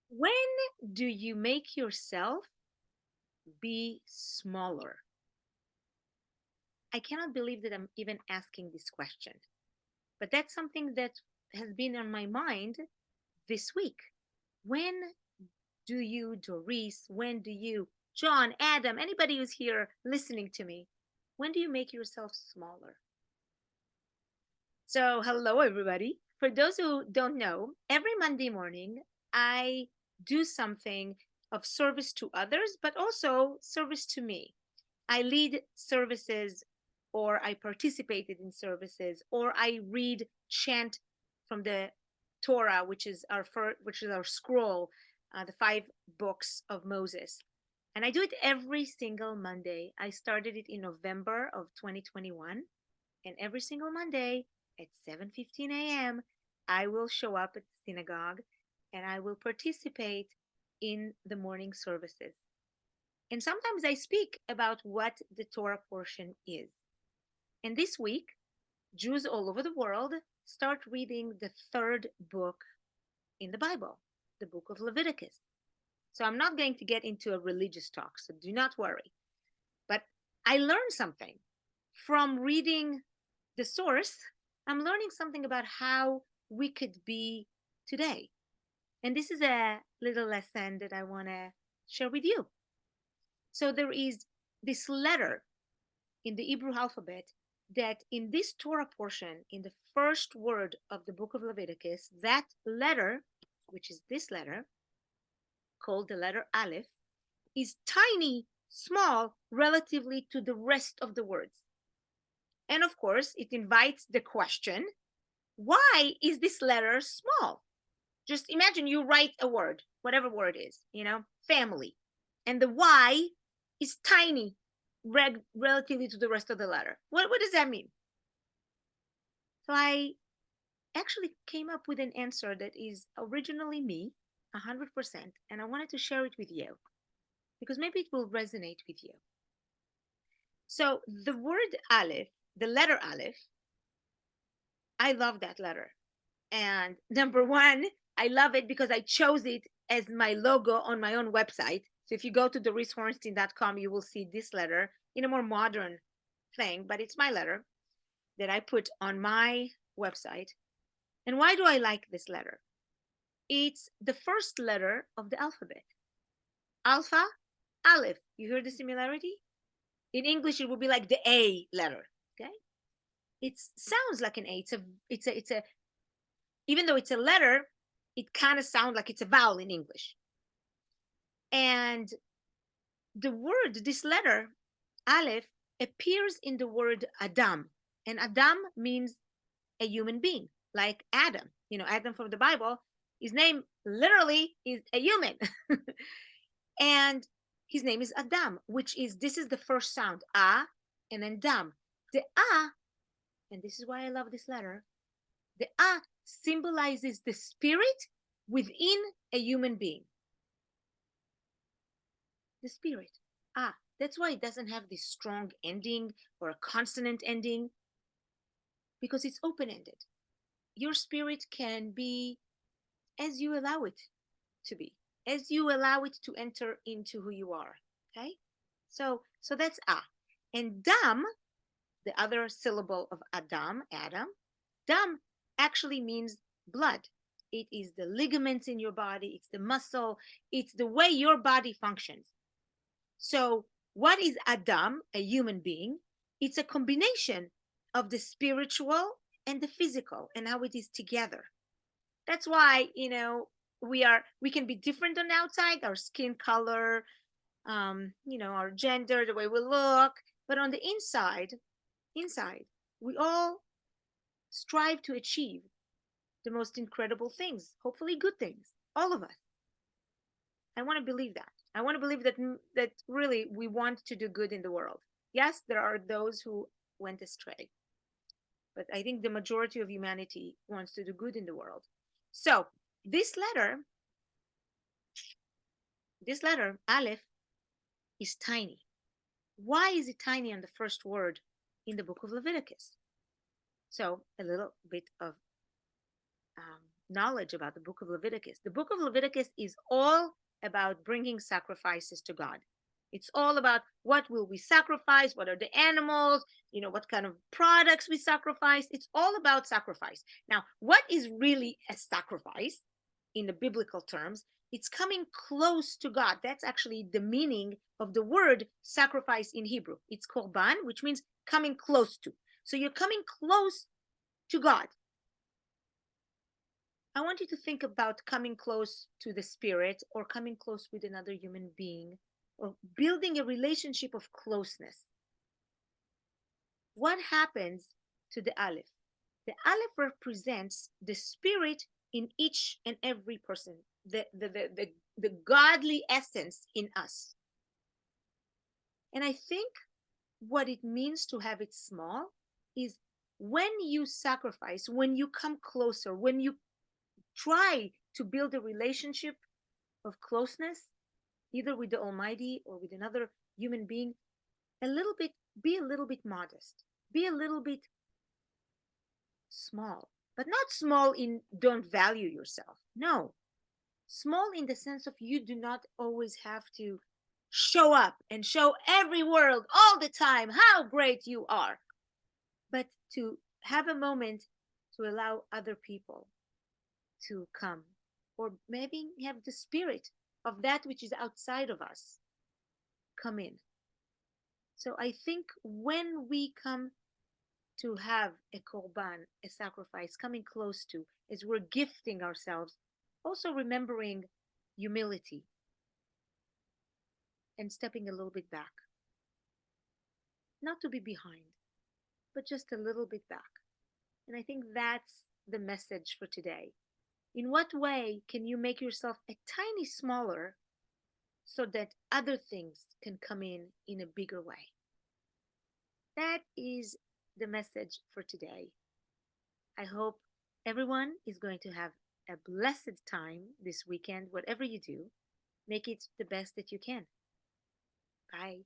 When do you make yourself be smaller? I cannot believe that I'm even asking this question, but that's something that has been on my mind this week. When do you, Doris, when do you, John, Adam, anybody who's here listening to me, when do you make yourself smaller? So, hello, everybody. For those who don't know, every Monday morning, I do something of service to others, but also service to me. I lead services, or I participated in services, or I read chant from the Torah, which is our scroll, the five books of Moses. And I do it every single Monday. I started it in November of 2021, and every single Monday at 7:15 a.m., I will show up at the synagogue and I will participate in the morning services. And sometimes I speak about what the Torah portion is. And this week, Jews all over the world start reading the third book in the Bible, the book of Leviticus. So I'm not going to get into a religious talk, so do not worry. But I learned something from reading the source. I'm learning something about how we could be today. And this is a little lesson that I want to share with you. So there is this letter in the Hebrew alphabet that in this Torah portion, in the first word of the book of Leviticus, that letter, which is this letter, called the letter Aleph, is tiny, small, relatively to the rest of the words. And of course, it invites the question, why is this letter small? Just imagine you write a word, whatever word is, family, and the Y is tiny relatively to the rest of the letter. What does that mean? So I actually came up with an answer that is originally me, 100%, and I wanted to share it with you because maybe it will resonate with you. So the word Aleph, the letter Aleph, I love that letter. And number one, I love it because I chose it as my logo on my own website. So if you go to doricehorenstein.com, you will see this letter in a more modern thing, but it's my letter that I put on my website. And why do I like this letter? It's the first letter of the alphabet. Alpha, Aleph. You hear the similarity? In English, it would be like the A letter. Okay, it sounds like an A. It's a even though it's a letter, it kind of sounds like it's a vowel in English. And the word, this letter, Aleph, appears in the word Adam. And Adam means a human being, like Adam. Adam from the Bible, his name literally is a human. And his name is Adam, this is the first sound, A, and then Dam. The A, and this is why I love this letter, the A symbolizes the spirit within a human being. The spirit. That's why it doesn't have this strong ending or a consonant ending, because it's open-ended. Your spirit can be as you allow it to be, as you allow it to enter into who you are. Okay? So that's A. And Dam, the other syllable of Adam, Dam actually means blood. It is the ligaments in your body, it's the muscle, it's the way your body functions. So, what is Adam, a human being? It's a combination of the spiritual and the physical and how it is together. That's why, we can be different on the outside, our skin color, our gender, the way we look, but on the inside, we all strive to achieve the most incredible things, hopefully good things, all of us. I want to believe that. I want to believe that really we want to do good in the world. Yes, there are those who went astray, but I think the majority of humanity wants to do good in the world. So this letter, Aleph, is tiny. Why is it tiny on the first word in the book of Leviticus? So a little bit of knowledge about the book of Leviticus. The book of Leviticus is all about bringing sacrifices to God. It's all about what will we sacrifice, what are the animals, what kind of products we sacrifice. It's all about sacrifice. Now, what is really a sacrifice in the biblical terms? It's coming close to God. That's actually the meaning of the word sacrifice in Hebrew. It's korban, which means coming close to. So you're coming close to God. I want you to think about coming close to the spirit or coming close with another human being or building a relationship of closeness. What happens to the Aleph? The Aleph represents the spirit in each and every person, the godly essence in us. And I think what it means to have it small is when you sacrifice, when you come closer, when you try to build a relationship of closeness, either with the Almighty or with another human being, be a little bit modest, be a little bit small, but not small in don't value yourself. No, small in the sense of you do not always have to show up and show every world all the time how great you are, but to have a moment to allow other people to come, or maybe have the spirit of that which is outside of us come in. So I think when we come to have a korban, a sacrifice, coming close to, as we're gifting ourselves, also remembering humility and stepping a little bit back. Not to be behind, but just a little bit back. And I think that's the message for today. In what way can you make yourself a tiny smaller so that other things can come in a bigger way? That is the message for today. I hope everyone is going to have a blessed time this weekend. Whatever you do, make it the best that you can. Bye.